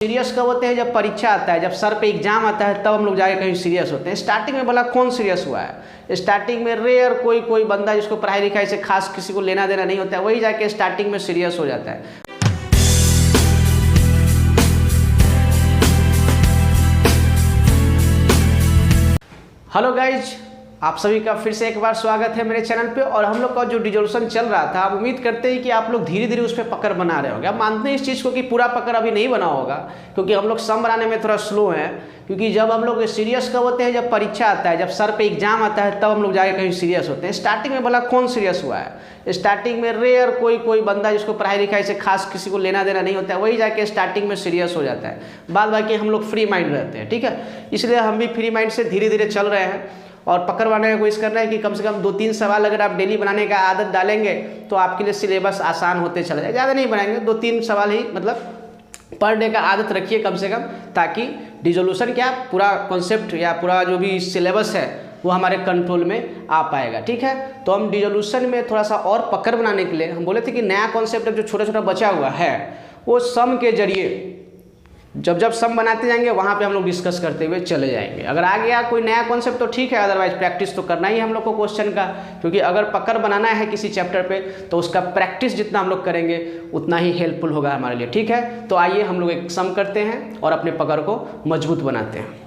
Serious कब होते हैं? जब परीक्षा आता है, जब सर पे एग्जाम आता है, तब हम लोग जाके कहीं सीरियस होते हैं। स्टार्टिंग में भला कौन सीरियस हुआ है? स्टार्टिंग में रेयर कोई बंदा जिसको पढ़ाई लिखाई से खास किसी को लेना देना नहीं होता है, वही जाके स्टार्टिंग में सीरियस हो जाता है। हेलो गाइज, आप सभी का फिर से एक बार स्वागत है मेरे चैनल पे। और हम लोग का जो रिजोल्यूशन चल रहा था, आप उम्मीद करते हैं कि आप लोग धीरे धीरे उस पर पकड़ बना रहे होंगे। आप मानते हैं इस चीज़ को कि पूरा पकड़ अभी नहीं बना होगा, क्योंकि हम लोग सम बनाने में थोड़ा स्लो हैं। क्योंकि जब हम लोग सीरियस कब होते हैं? जब परीक्षा आता है, जब सर पे एग्जाम आता है, तब हम लोग जाके कहीं सीरियस होते हैं। स्टार्टिंग में भला कौन सीरियस हुआ है? स्टार्टिंग में रेयर कोई बंदा जिसको पढ़ाई लिखाई से खास किसी को लेना देना नहीं होता है, वही जाके स्टार्टिंग में सीरियस हो जाता है। बाद बाकी हम लोग फ्री माइंड रहते हैं, ठीक है। इसलिए हम भी फ्री माइंड से धीरे धीरे चल रहे हैं और पकड़ बनाने की कोशिश कर रहे हैं कि कम से कम 2-3 सवाल अगर आप डेली बनाने का आदत डालेंगे तो आपके लिए सिलेबस आसान होते चला जाए। ज़्यादा नहीं बनाएंगे, 2-3 सवाल ही मतलब पर डे का आदत रखिए कम से कम, ताकि रिजोल्यूशन क्या पूरा कॉन्सेप्ट या पूरा जो भी सिलेबस है वो हमारे कंट्रोल में आ पाएगा, ठीक है। तो हम रिजोल्यूशन में थोड़ा सा और पकड़ बनाने के लिए हम बोले थे कि नया कॉन्सेप्ट जो छोटा छोटा बचा हुआ है वो सम के जरिए जब सम बनाते जाएंगे वहाँ पे हम लोग डिस्कस करते हुए चले जाएंगे। अगर आ गया कोई नया कॉन्सेप्ट तो ठीक है, अदरवाइज प्रैक्टिस तो करना ही हम लोग को क्वेश्चन का। क्योंकि अगर पकड़ बनाना है किसी चैप्टर पे तो उसका प्रैक्टिस जितना हम लोग करेंगे उतना ही हेल्पफुल होगा हमारे लिए, ठीक है। तो आइए हम लोग एक सम करते हैं और अपने पकड़ को मजबूत बनाते हैं।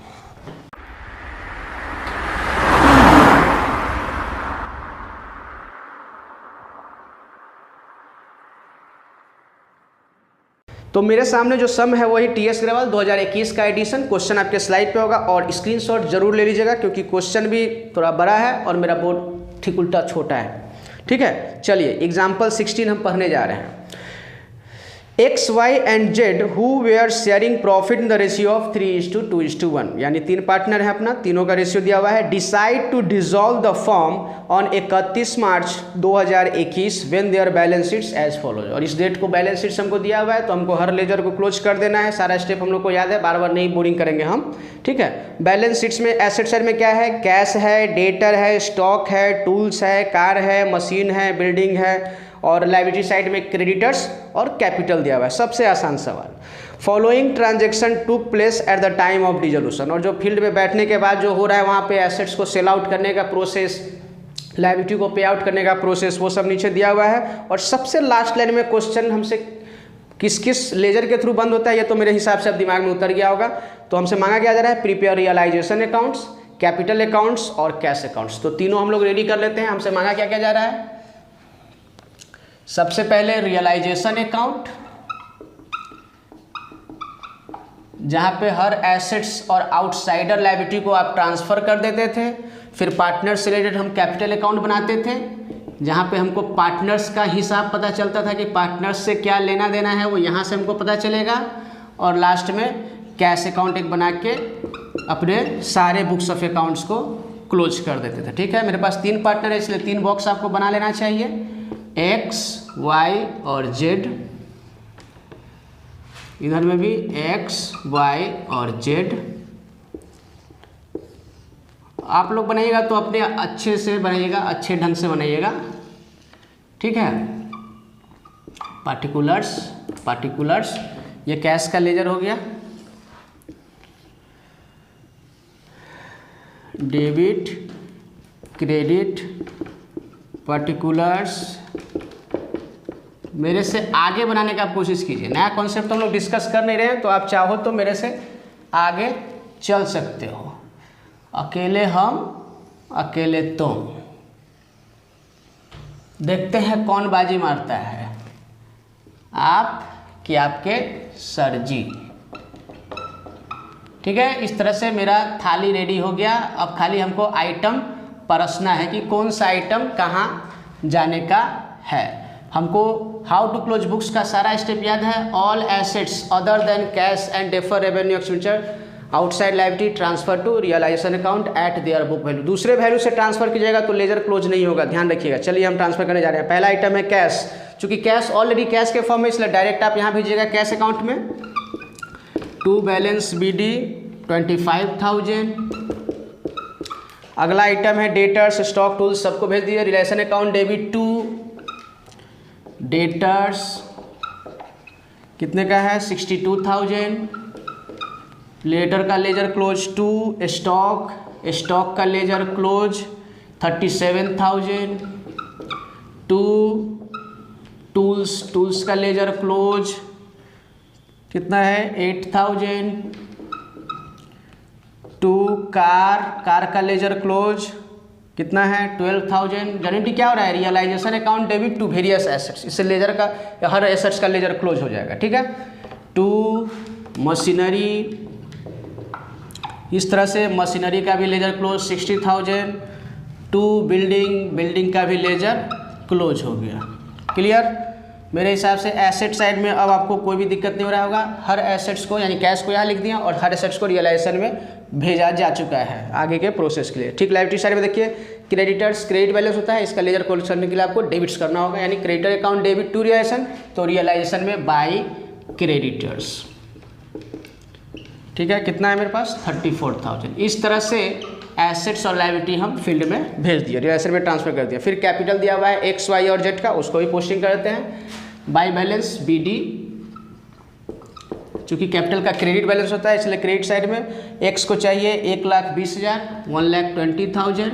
तो मेरे सामने जो सम है वही टीएस अग्रवाल 2021 का एडिशन। क्वेश्चन आपके स्लाइड पे होगा और स्क्रीनशॉट जरूर ले लीजिएगा, क्योंकि क्वेश्चन भी थोड़ा बड़ा है और मेरा बोर्ड ठीक उल्टा छोटा है, ठीक है। चलिए एग्जाम्पल 16 हम पढ़ने जा रहे हैं। X, Y and Z who were sharing profit in the ratio of 3:2:1, यानी 3 पार्टनर है अपना, तीनों का रेशियो दिया हुआ है। Decide to dissolve the firm on 31 March 2021 when their balance sheets as follows. और इस डेट को बैलेंस शीट्स हमको दिया हुआ है, तो हमको हर लेजर को क्लोज कर देना है। सारा स्टेप हम लोग को याद है, बार बार नहीं बोरिंग करेंगे हम, ठीक है। बैलेंस शीट्स में एसेट साइड में क्या है? कैश है, डेटर है, स्टॉक है, टूल्स है, कार है, मशीन है, बिल्डिंग है, और लायबिलिटी साइड में क्रेडिटर्स और कैपिटल दिया हुआ है। सबसे आसान सवाल। Following transaction took place at the time of dissolution. और जो फील्ड में बैठने के बाद जो हो रहा है वहाँ पे एसेट्स को सेल आउट करने का प्रोसेस, लायबिलिटी को पे आउट करने का प्रोसेस, वो सब नीचे दिया हुआ है। और सबसे लास्ट लाइन में क्वेश्चन हमसे किस किस लेजर के थ्रू बंद होता है, ये तो मेरे हिसाब से अब दिमाग में उतर गया होगा। तो हमसे मांगा क्या जा रहा है? Prepare realisation accounts, capital accounts और कैश अकाउंट्स। तो तीनों हम लोग रेडी कर लेते हैं। हमसे मांगा क्या क्या जा रहा है? सबसे पहले रियलाइजेशन अकाउंट, जहां पे हर एसेट्स और आउटसाइडर लायबिलिटी को आप ट्रांसफर कर देते थे। फिर पार्टनर से रिलेटेड हम कैपिटल अकाउंट बनाते थे, जहां पे हमको पार्टनर्स का हिसाब पता चलता था कि पार्टनर्स से क्या लेना देना है, वो यहां से हमको पता चलेगा। और लास्ट में कैश अकाउंट एक बना के अपने सारे बुक्स ऑफ अकाउंट्स को क्लोज कर देते थे, ठीक है। मेरे पास 3 पार्टनर है, इसलिए 3 बॉक्स आपको बना लेना चाहिए, X, Y और Z। इधर में भी X, Y और Z। आप लोग बनाइएगा तो अपने अच्छे से बनाइएगा, अच्छे ढंग से बनाइएगा, ठीक है। पार्टिकुलर्स ये कैश का लेजर हो गया। Debit, credit, particulars. मेरे से आगे बनाने का आप कोशिश कीजिए। नया कॉन्सेप्ट तो हम लोग डिस्कस कर नहीं रहे हैं, तो आप चाहो तो मेरे से आगे चल सकते हो। अकेले हम, अकेले तुम। देखते हैं कौन बाजी मारता है, आप कि आपके सर जी, ठीक है। इस तरह से मेरा थाली रेडी हो गया। अब खाली हमको आइटम परसना है कि कौन सा आइटम कहाँ जाने का है। हमको हाउ टू क्लोज बुक्स का सारा स्टेप याद है। All assets other than cash and defer revenue expenditure outside liability transfer to realisation account at their book value. दूसरे वैल्यू से ट्रांसफर कीजिएगा तो लेजर क्लोज नहीं होगा, ध्यान रखिएगा। चलिए हम ट्रांसफर करने जा रहे हैं। पहला आइटम है कैश। चूंकि कैश ऑलरेडी कैश के फॉर्म में, इसलिए डायरेक्ट आप यहाँ भेजिएगा कैश अकाउंट में। To balance BD 25,000। अगला आइटम है डेटर्स, स्टॉक, टूल्स, सबको भेज दिए। Relation account debit to debtors कितने का है? 62,000। लेटर का लेजर क्लोज 2, स्टॉक का लेजर क्लोज 37,000, 2 टूल्स का लेजर क्लोज कितना है 8,000, 2 कार का लेजर क्लोज कितना है 12,000। जनरेटिव क्या हो रहा है, realisation account debit to various assets, इससे लेजर का हर एसेट्स का लेजर क्लोज हो जाएगा, ठीक है। 2 मशीनरी, इस तरह से मशीनरी का भी लेजर क्लोज 60,000, 2 बिल्डिंग का भी लेजर क्लोज हो गया। क्लियर। मेरे हिसाब से एसेट साइड में अब आपको कोई भी दिक्कत नहीं हो रहा होगा। हर एसेट्स को यानी कैश को यहाँ लिख दिया और हर एसेट्स को रियलाइजेशन में भेजा जा चुका है आगे के प्रोसेस के लिए, ठीक। लायबिलिटी साइड में देखिए क्रेडिटर्स, क्रेडिट बैलेंस होता है, इसका लेजर क्लोज करने के लिए आपको डेबिट्स करना होगा, यानी creditor account debit to realisation, तो रियलाइजेशन में बाय क्रेडिटर्स, ठीक है। कितना है मेरे पास 34,000। इस तरह से एसेट्स और लायबिलिटी हम फील्ड में भेज दिए, रियलाइजेशन में ट्रांसफर कर दिया। फिर कैपिटल दिया हुआ है एक्स वाई और जेड का, उसको भी पोस्टिंग कर देते हैं। बाय बैलेंस BD, चूँकि कैपिटल का क्रेडिट बैलेंस होता है इसलिए क्रेडिट साइड में एक्स को चाहिए 1,20,000 1,20,000,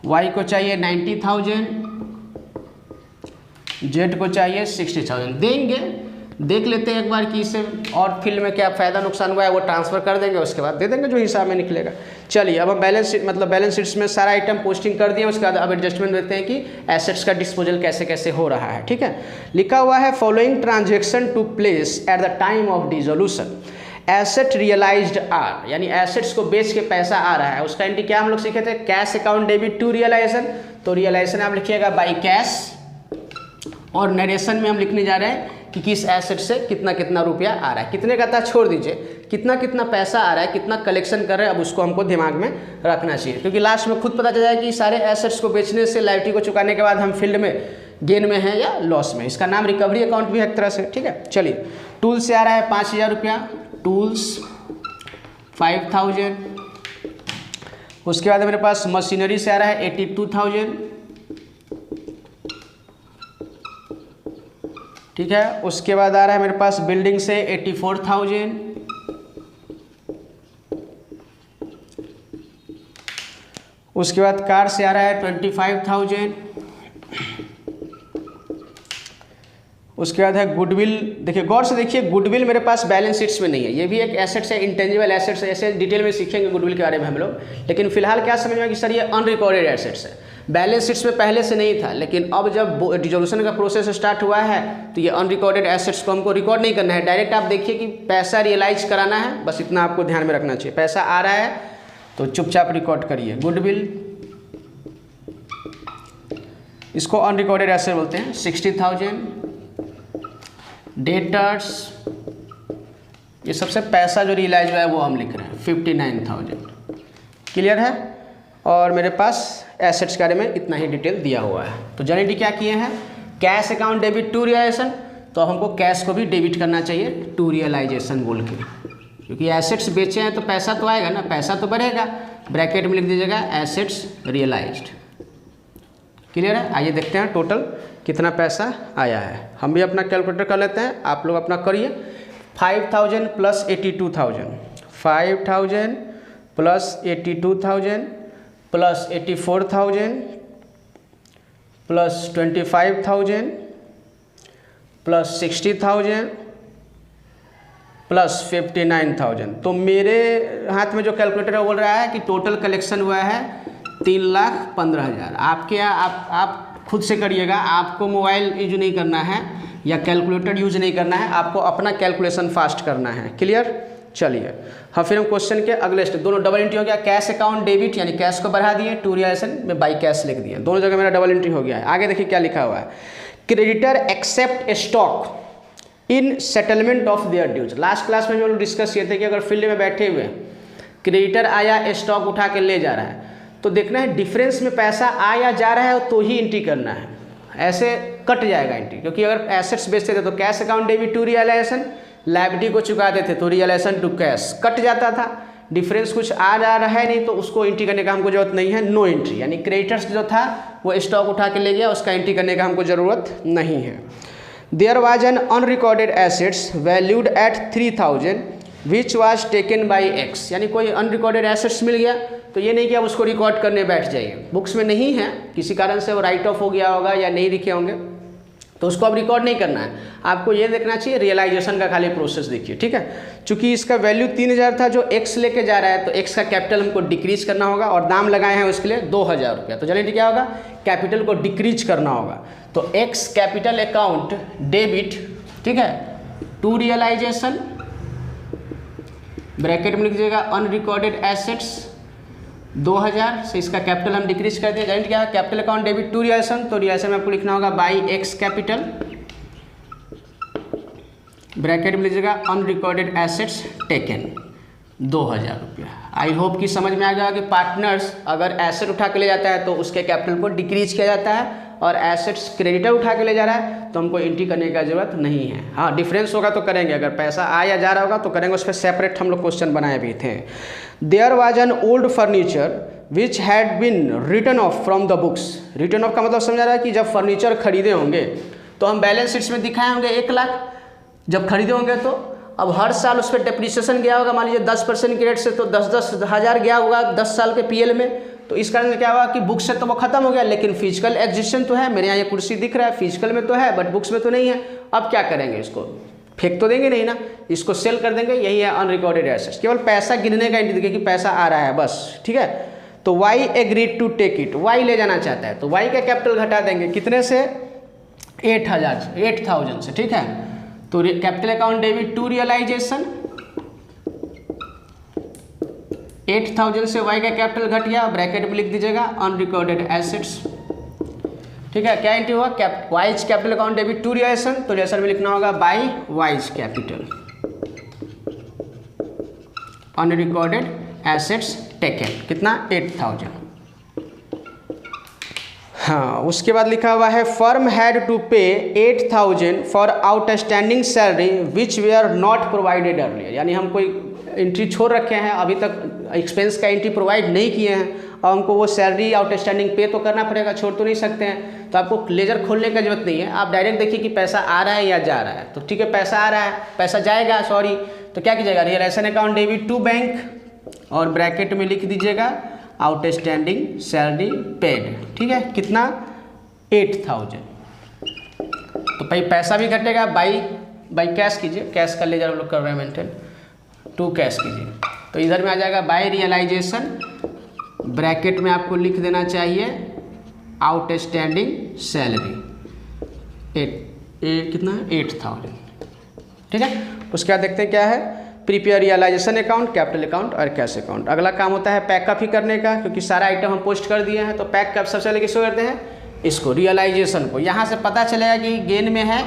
वाई को चाहिए 90,000, जेड को चाहिए 60,000। देंगे, देख लेते हैं एक बार कि इससे और फील्ड में क्या फ़ायदा नुकसान हुआ है, वो ट्रांसफ़र कर देंगे, उसके बाद दे देंगे जो हिसाब में निकलेगा। चलिए अब हम बैलेंस शीट मतलब बैलेंस शीट्स में सारा आइटम पोस्टिंग कर दिए, उसके बाद अब एडजस्टमेंट देते हैं कि एसेट्स का डिस्पोजल कैसे कैसे हो रहा है, ठीक है। लिखा हुआ है following transaction to place at the time of dissolution, asset realised are, यानी एसेट्स को बेच के पैसा आ रहा है, उसका एंट्री क्या हम लोग सीखे थे, cash account debit to realisation. तो रियलाइजेशन आप लिखिएगा बाई कैश, और नरेशन में हम लिखने जा रहे हैं कि किस एसेट से कितना कितना रुपया आ रहा है, कितने का था छोड़ दीजिए, कितना कितना पैसा आ रहा है, कितना कलेक्शन कर रहे हैं, अब उसको हमको दिमाग में रखना चाहिए, क्योंकि लास्ट में खुद पता चल जाएगा कि सारे एसेट्स को बेचने से लायबिलिटी को चुकाने के बाद हम फील्ड में गेन में है या लॉस में। इसका नाम रिकवरी अकाउंट भी है एक तरह से, ठीक है। चलिए टूल से आ रहा है 5,000 रुपया, टूल्स 5,000। उसके बाद मेरे पास मशीनरी से आ रहा है 82,000, ठीक है। उसके बाद आ रहा है मेरे पास बिल्डिंग से 84,000, उसके बाद कार से आ रहा है 25,000, उसके बाद है गुडविल। देखिए गौर से देखिए, गुडविल मेरे पास बैलेंस शीट्स में नहीं है, ये भी एक एसेट्स है, इंटेंजिबल एसेट्स है, ऐसे डिटेल में सीखेंगे गुडविल के बारे में हम लोग, लेकिन फिलहाल क्या समझ में आया कि सर ये अनरिकॉर्डेड एसेट्स है, बैलेंस शीट्स में पहले से नहीं था, लेकिन अब जब डिसोल्यूशन का प्रोसेस स्टार्ट हुआ है तो ये अनरिकॉर्डेड एसेट्स को हमको रिकॉर्ड नहीं करना है, डायरेक्ट आप देखिए कि पैसा रियलाइज कराना है, बस इतना आपको ध्यान में रखना चाहिए। पैसा आ रहा है तो चुपचाप रिकॉर्ड करिए। गुडविल, इसको अनरिकॉर्डेड एसेट बोलते हैं, 60,000। डेटर्स, ये सबसे पैसा जो रियलाइज हुआ है वो हम लिख रहे हैं 59,000। क्लियर है। और मेरे पास एसेट्स के बारे में इतना ही डिटेल दिया हुआ है। तो जनरेटली क्या किए हैं, cash account debit to realisation, तो हमको कैश को भी डेबिट करना चाहिए टू रियलाइजेशन बोल के, क्योंकि एसेट्स बेचे हैं तो पैसा तो आएगा ना, पैसा तो बढ़ेगा। ब्रैकेट में लिख दीजिएगा एसेट्स रियलाइज्ड। क्लियर है। आइए देखते हैं टोटल कितना पैसा आया है। हम भी अपना कैलकुलेटर कर लेते हैं, आप लोग अपना करिए। 5,000 plus 82,000, 5,000 plus 82,000 plus 84,000 plus 25,000 plus 60,000 plus 59,000। तो मेरे हाथ में जो कैलकुलेटर है वो बोल रहा है कि टोटल कलेक्शन हुआ है 3,15,000। आपके यहाँ आप खुद से करिएगा, आपको मोबाइल यूज नहीं करना है या कैलकुलेटर यूज नहीं करना है, आपको अपना कैलकुलेशन फास्ट करना है। क्लियर। चलिए हाँ, फिर हम क्वेश्चन के अगले स्टेप, दोनों डबल एंट्री हो गया। कैश अकाउंट डेबिट यानी कैश को बढ़ा दिए, टू रियलाइजेशन में बाई कैश लिख दिए, दोनों जगह मेरा डबल एंट्री हो गया है। आगे देखिए क्या लिखा हुआ है, creditor accept stock in settlement of their dues. Last class में हम लोग डिस्कस किए थे कि अगर फील्ड में बैठे हुए क्रेडिटर आया, स्टॉक उठा के ले जा रहा है, तो देखना है डिफरेंस में पैसा आया जा रहा है तो ही एंट्री करना है, ऐसे कट जाएगा एंट्री। क्योंकि अगर एसेट्स बेचते थे तो cash account debit to realisation, liability को चुकाते थे तो रियलाइजेशन टू कैश, कट जाता था। डिफरेंस कुछ आ जा रहा है नहीं तो उसको एंट्री करने का हमको जरूरत नहीं है, नो एंट्री। यानी क्रेडिटर्स जो था वो स्टॉक उठा के ले गया, उसका एंट्री करने का हमको ज़रूरत नहीं है। There was an unrecorded assets valued at 3,000 which was taken by X, यानी कोई अनरिकॉर्डेड एसेट्स मिल गया तो ये नहीं कि आप उसको रिकॉर्ड करने बैठ जाइए, बुक्स में नहीं है, किसी कारण से वो राइट ऑफ हो गया होगा या नहीं लिखे होंगे तो उसको अब रिकॉर्ड नहीं करना है, आपको ये देखना चाहिए रियलाइजेशन का खाली प्रोसेस देखिए, ठीक है। चूंकि इसका वैल्यू 3000 था जो एक्स लेके जा रहा है तो एक्स का कैपिटल हमको डिक्रीज करना होगा और दाम लगाए हैं उसके लिए 2000 रुपया, तो चलिए क्या होगा, कैपिटल को डिक्रीज करना होगा। तो एक्स कैपिटल अकाउंट डेबिट, ठीक है, टू रियलाइजेशन, ब्रैकेट में लिख दीजिएगा अनरिकॉर्डेड एसेट्स 2000 से इसका कैपिटल हम डिक्रीज कर दिए, जानिए क्या, capital account debit to realisation, तो रियलाइजेशन में आपको लिखना होगा बाई एक्स कैपिटल, ब्रैकेट में लीजिएगा अनरिकॉर्डेड एसेट्स टेकन 2000 रुपया। आई होप कि समझ में आ गया कि पार्टनर्स अगर एसेट उठा के ले जाता है तो उसके कैपिटल को डिक्रीज किया जाता है और एसेट्स क्रेडिटर उठा के ले जा रहा है तो हमको एंट्री करने का जरूरत नहीं है। हाँ, डिफरेंस होगा तो करेंगे, अगर पैसा आ या जा रहा होगा तो करेंगे, उस पर सेपरेट हम लोग क्वेश्चन बनाए भी थे। There was an old furniture which had been written off from the books, written off का मतलब समझा रहा है कि जब फर्नीचर खरीदे होंगे तो हम बैलेंस शीट्स में दिखाए होंगे 1 लाख, जब खरीदे होंगे तो अब हर साल उस पर डेप्रिसिएशन गया होगा, मान लीजिए 10% के रेट से तो 10-10 हज़ार गया होगा 10 साल के पीएल में, तो इस कारण से क्या हुआ कि बुक से तो वो खत्म हो गया लेकिन फिजिकल एग्जिस्टेंस तो है, मेरे यहाँ ये कुर्सी दिख रहा है फिजिकल में तो है बट बुक्स में तो नहीं है। अब क्या करेंगे, इसको फेंक तो देंगे नहीं ना, इसको सेल कर देंगे, यही है अनरिकॉर्डेड एसेट्स, केवल पैसा गिनने का एंट्री देखिए कि पैसा आ रहा है बस, ठीक है। तो Y agreed to take it, Y ले जाना चाहता है तो वाई का कैपिटल घटा देंगे कितने से, 8000 से, ठीक है। तो capital account debit to realisation 8000 से वाई का कैपिटल घट गया, ब्रैकेट में लिख दीजिएगा अनरिकॉर्डेड एसेट्स, ठीक है। क्या एंट्री हुआ, Y's capital account debit to realisation, तो रियलाइजेशन में लिखना होगा by Y's capital unrecorded assets taken, कितना 8000। हाँ, उसके बाद लिखा हुआ है firm had to pay 8000 for outstanding salary which they are not provided earlier, यानी हम कोई एंट्री छोड़ रखे हैं, अभी तक एक्सपेंस का एंट्री प्रोवाइड नहीं किए हैं और हमको वो सैलरी आउटस्टैंडिंग पे तो करना पड़ेगा, छोड़ तो नहीं सकते हैं। तो आपको लेजर खोलने का जरूरत नहीं है, आप डायरेक्ट देखिए कि पैसा आ रहा है या जा रहा है, तो ठीक है पैसा आ रहा है, पैसा जाएगा सॉरी, तो क्या कीजिएगा realisation account debit to bank और ब्रैकेट में लिख दीजिएगा आउटस्टैंडिंग सैलरी पेड, ठीक है, कितना 8000। तो भाई पैसा भी घटेगा, बाई कैश कीजिए, कैश का लेजर हम लोग कर रहे हैं मेंटेन, टू कैश कीजिए, तो इधर में आ जाएगा बाई रियलाइजेशन, ब्रैकेट में आपको लिख देना चाहिए आउटस्टैंडिंग सैलरी कितना 8000, ठीक है। उसके बाद देखते हैं क्या है, prepare realisation account, capital account और कैश अकाउंट। अगला काम होता है पैकअप ही करने का, क्योंकि सारा आइटम हम पोस्ट कर दिए हैं, तो पैकअप सबसे पहले किसको करते हैं, इसको रियलाइजेशन को। यहाँ से पता चलेगा कि गेन में है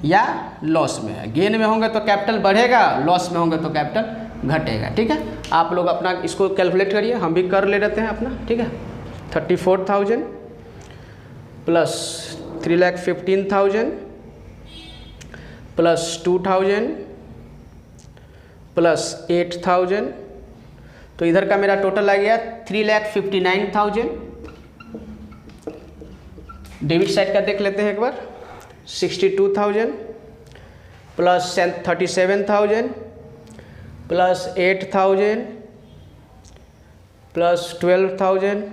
या लॉस में है, गेन में होंगे तो कैपिटल बढ़ेगा, लॉस में होंगे तो कैपिटल घटेगा, ठीक है। आप लोग अपना इसको कैलकुलेट करिए, हम भी कर ले रहते हैं अपना, ठीक है। 34,000 प्लस 3,15,000 प्लस 2,000 प्लस 8,000, तो इधर का मेरा टोटल आ गया 3,59,000। डेबिट साइड का देख लेते हैं एक बार, 62,000 plus 37,000 plus 8,000 plus 12,000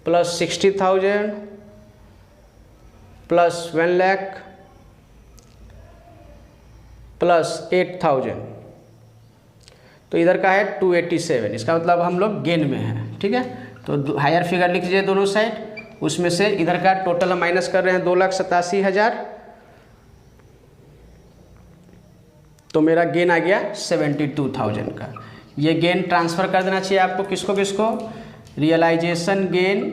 plus 60,000 plus 1 lakh plus 8,000, तो इधर का है 287, इसका मतलब हम लोग गेन में हैं, ठीक है। तो हायर फिगर लिख लीजिए दोनों साइड, उसमें से इधर का टोटल हम माइनस कर रहे हैं 2,87,000, तो मेरा गेन आ गया 72,000 का। ये गेन ट्रांसफ़र कर देना चाहिए आपको, किसको किसको, realisation gain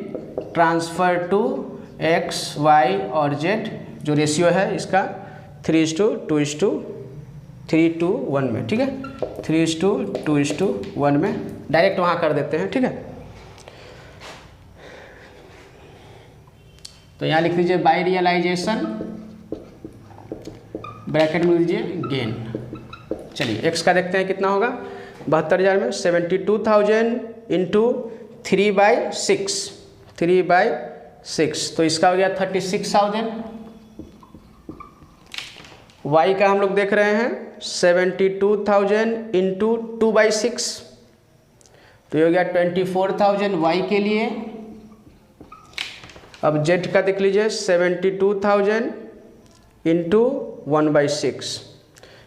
transfer to X Y और जेड, जो रेशियो है इसका 3:2:1 में, ठीक है, 3:2:1 में डायरेक्ट वहाँ कर देते हैं, ठीक है। तो यहाँ लिख लीजिए बाई रियलाइजेशन, ब्रैकेट में लीजिए गेन। चलिए एक्स का देखते हैं कितना होगा, 72,000 में 72,000 इंटू 3/6, तो इसका हो गया 36,000 y का हम लोग देख रहे हैं 72,000 इंटू 2/6, तो ये हो गया 24,000 y के लिए। अब z का देख लीजिए 72,000 इंटू 1/6,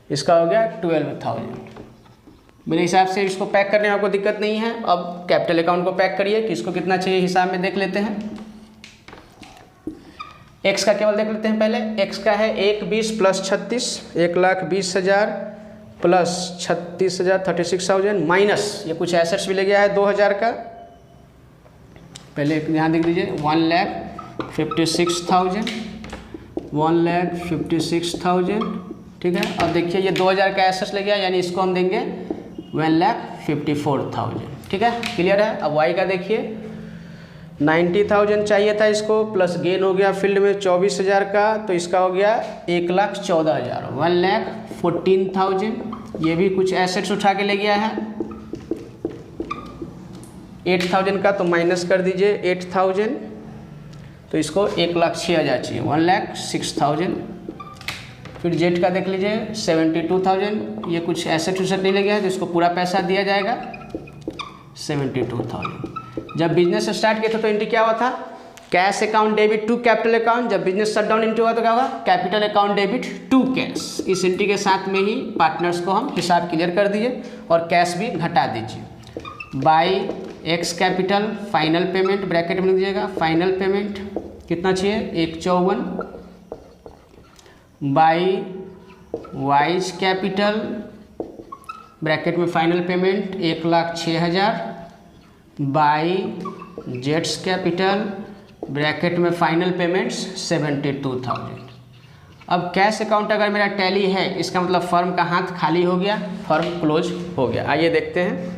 इसका हो गया 12,000। मेरे हिसाब से इसको पैक करने में आपको दिक्कत नहीं है। अब कैपिटल अकाउंट को पैक करिए कि इसको कितना चाहिए हिसाब में देख लेते हैं। एक्स का केवल देख लेते हैं पहले। एक्स का है 1,20 प्लस 36, 1,20,000 प्लस 36,000 36,000 माइनस ये कुछ एसेट्स भी ले गया है 2,000 का। पहले यहाँ देख लीजिए 1,56,000, 1,56,000, ठीक है। अब देखिए ये 2,000 का एसेट्स ले गया, यानी इसको हम देंगे 1,54,000, ठीक है। क्लियर है। अब वाई का देखिए 90,000 चाहिए था इसको, प्लस गेन हो गया फील्ड में 24,000 का, तो इसका हो गया 1,14,000, 1,14,000। ये भी कुछ एसेट्स उठा के ले गया है 8,000 का, तो माइनस कर दीजिए 8,000, तो इसको 1,06,000 चाहिए, 1,06,000। फिर जेट का देख लीजिए 72,000, ये कुछ एसेट उसेट नहीं ले गया है, तो इसको पूरा पैसा दिया जाएगा 72,000। जब बिजनेस स्टार्ट किया था तो एंट्री क्या हुआ था, cash account debit to capital account. जब बिजनेस शट डाउन एंट्री हुआ तो क्या होगा, capital account debit to cash. इस एंट्री के साथ में ही पार्टनर्स को हम हिसाब क्लियर कर दिए और कैश भी घटा दीजिए। By x capital final payment bracket में लिख दीजिएगा, फाइनल पेमेंट कितना चाहिए 1,54, बाई वाइज कैपिटल ब्रैकेट में final payment 1,06,000, by jets capital bracket में फाइनल पेमेंट्स 72,000। अब कैश अकाउंट अगर मेरा टैली है, इसका मतलब फर्म का हाथ खाली हो गया, फर्म क्लोज हो गया। आइए देखते हैं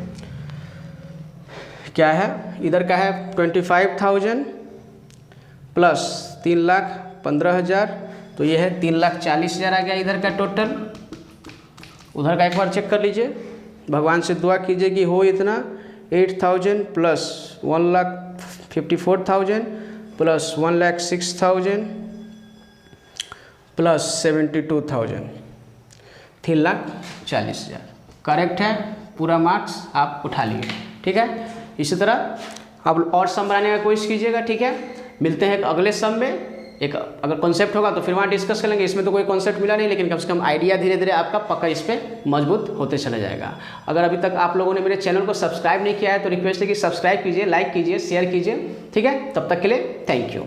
क्या है। इधर का है 25,000 प्लस 3,15,000, तो ये है 3,40,000 आ गया इधर का टोटल। उधर का एक बार चेक कर लीजिए, भगवान से दुआ कीजिए कि हो इतना। 8,000 प्लस 1,54,000 प्लस 1,06,000 प्लस 72,000, 3,40,000। करेक्ट है, पूरा मार्क्स आप उठा लिए, ठीक है। इसी तरह आप और सम बनाने का कोशिश कीजिएगा, ठीक है। मिलते हैं अगले सम में। एक अगर कॉन्सेप्ट होगा तो फिर वहाँ डिस्कस कर लेंगे। इसमें तो कोई कॉन्सेप्ट मिला नहीं, लेकिन कम से कम आइडिया धीरे धीरे आपका पक्का इस पर मजबूत होते चला जाएगा। अगर अभी तक आप लोगों ने मेरे चैनल को सब्सक्राइब नहीं किया है तो रिक्वेस्ट है कि सब्सक्राइब कीजिए, लाइक कीजिए, शेयर कीजिए, ठीक है। तब तक के लिए थैंक यू।